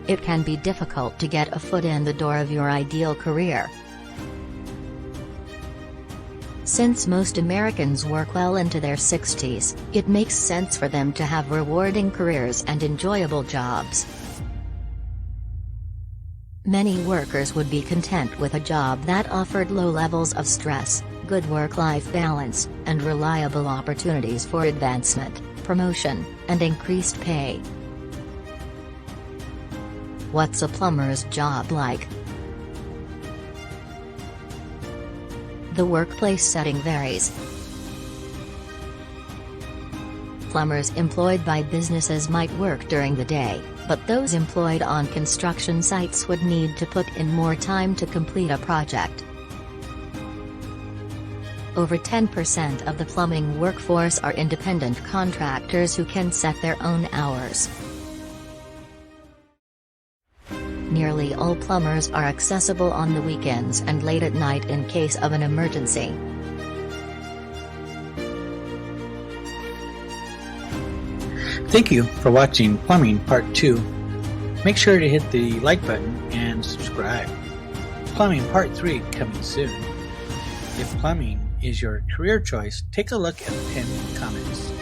it can be difficult to get a foot in the door of your ideal career. Since most Americans work well into their 60s, it makes sense for them to have rewarding careers and enjoyable jobs. Many workers would be content with a job that offered low levels of stress, good work-life balance, and reliable opportunities for advancement, promotion, and increased pay. What's a plumber's job like? The workplace setting varies. Plumbers employed by businesses might work during the day, but those employed on construction sites would need to put in more time to complete a project. Over 10% of the plumbing workforce are independent contractors who can set their own hours. Nearly all plumbers are accessible on the weekends and late at night in case of an emergency. Thank you for watching Plumbing Part 2. Make sure to hit the like button and subscribe. Plumbing Part 3 coming soon. If plumbing is your career choice, take a look at the pinned comments.